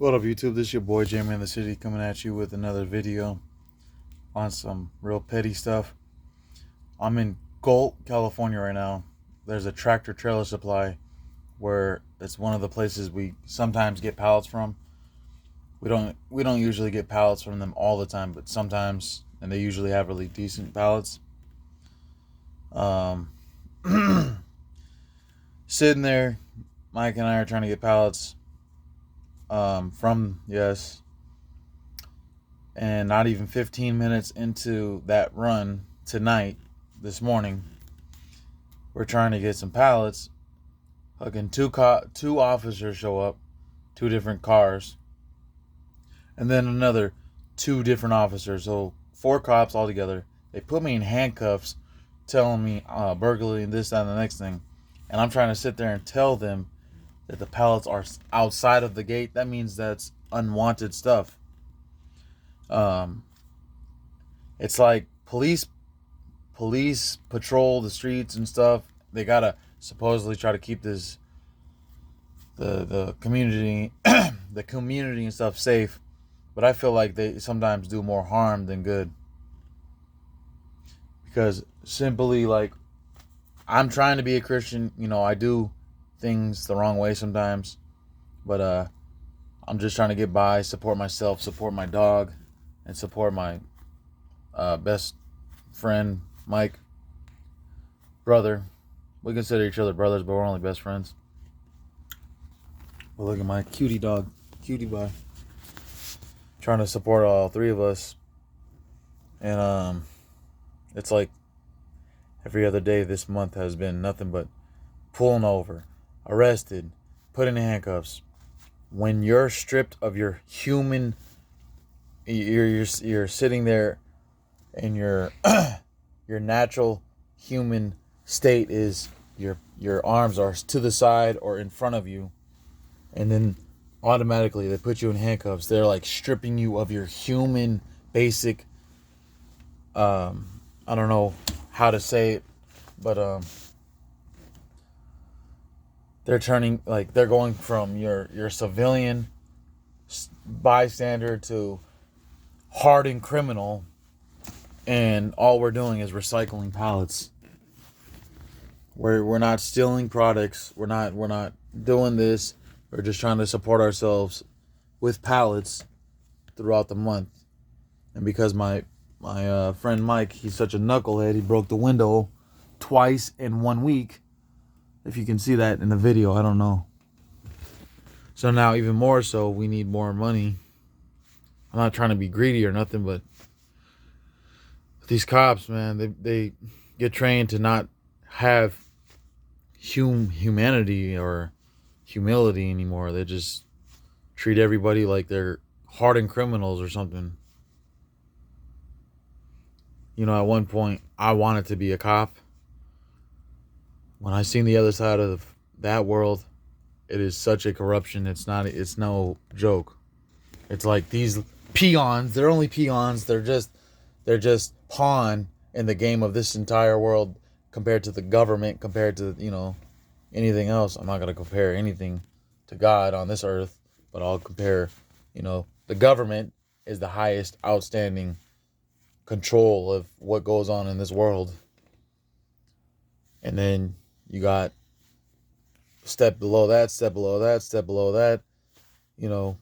What up, YouTube? This is your boy Jamie in the City coming at you with another video on some real petty stuff. I'm in Galt, California right now. There's a Tractor Trailer Supply where it's one of the places we sometimes get pallets from. We don't usually get pallets from them all the time, but sometimes, and they usually have really decent pallets. Um, Sitting there, Mike and I are trying to get pallets from yes. And not even 15 minutes into that run tonight, this morning, we're trying to get some pallets. Fucking two officers show up, two different cars, and then another two different officers. So 4 cops altogether. They put me in handcuffs, telling me burglary and this, that, and the next thing. And I'm trying to sit there and tell them that the pallets are outside of the gate. That means that's unwanted stuff. It's like police patrol the streets and stuff. They gotta supposedly try to keep the community the community and stuff safe, but I feel like they sometimes do more harm than good, because simply, like, I'm trying to be a Christian. I do things the wrong way sometimes, but I'm just trying to get by, support myself, support my dog, and support my best friend, Mike, brother. We consider each other brothers, but we're only best friends. But look at my cutie dog, cutie boy. Trying to support all three of us, and it's like every other day this month has been nothing but pulling over, arrested, put in handcuffs. When you're stripped of your human, you're sitting there, and your your natural human state is your arms are to the side or in front of you, and then automatically they put you in handcuffs. They're like stripping you of your human basic, I don't know how to say it, but they're going from your civilian bystander to hardened criminal, and all we're doing is recycling pallets. We're not stealing products. We're not doing this. We're just trying to support ourselves with pallets throughout the month. And because my friend Mike, he's such a knucklehead, he broke the window twice in 1 week. If you can see that in the video, I don't know. So now, even more so, we need more money. I'm not trying to be greedy or nothing, but these cops, man, they get trained to not have humanity or humility anymore. They just treat everybody like they're hardened criminals or something. At one point, I wanted to be a cop. When I seen the other side of that world, it is such a corruption. It's no joke. It's like these peons, they're only peons. They're just pawn in the game of this entire world, compared to the government, compared to, anything else. I'm not going to compare anything to God on this earth, but I'll compare, the government is the highest outstanding control of what goes on in this world. And then you got step below that, step below that, step below that. You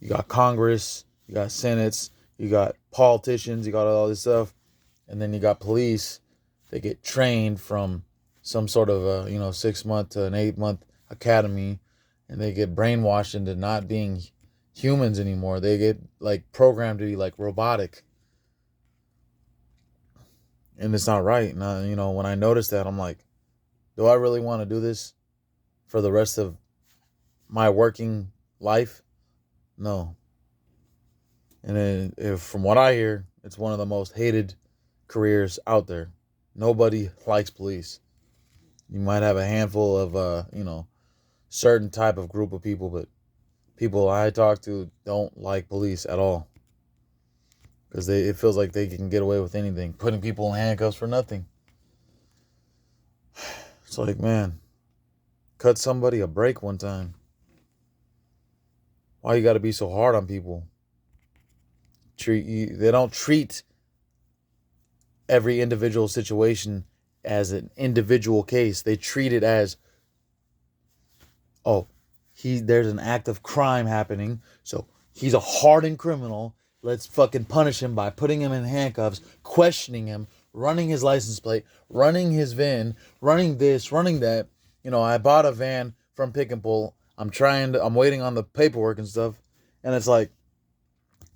got Congress, you got Senates, you got politicians, you got all this stuff. And then you got police. They get trained from some sort of a 6-month to an 8-month academy, and they get brainwashed into not being humans anymore. They get like programmed to be like robotic, and it's not right. And when I noticed that, I'm like, do I really want to do this for the rest of my working life? No. And then, from what I hear, it's one of the most hated careers out there. Nobody likes police. You might have a handful of certain type of group of people, but people I talk to don't like police at all, because it feels like they can get away with anything, putting people in handcuffs for nothing. It's like, man, cut somebody a break one time. Why you got to be so hard on people? They don't treat every individual situation as an individual case. They treat it as, oh, there's an act of crime happening, so he's a hardened criminal. Let's fucking punish him by putting him in handcuffs, questioning him, running his license plate, running his VIN, running this, running that. I bought a van from Pick and Pull. I'm waiting on the paperwork and stuff. And it's like,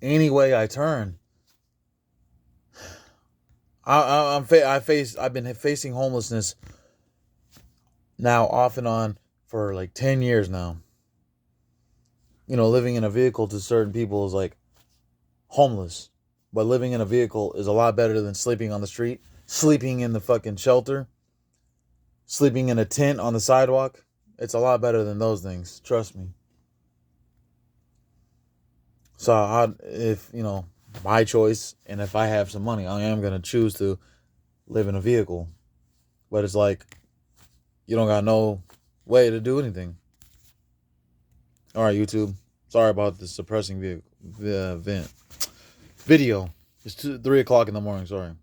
any way I turn, I've been facing homelessness now off and on for like 10 years now. Living in a vehicle to certain people is like homeless. But living in a vehicle is a lot better than sleeping on the street, sleeping in the fucking shelter, sleeping in a tent on the sidewalk. It's a lot better than those things. Trust me. So if, my choice, and if I have some money, I am going to choose to live in a vehicle. But it's like, you don't got no way to do anything. All right, YouTube. Sorry about the suppressing video. It's 3 o'clock in the morning. Sorry.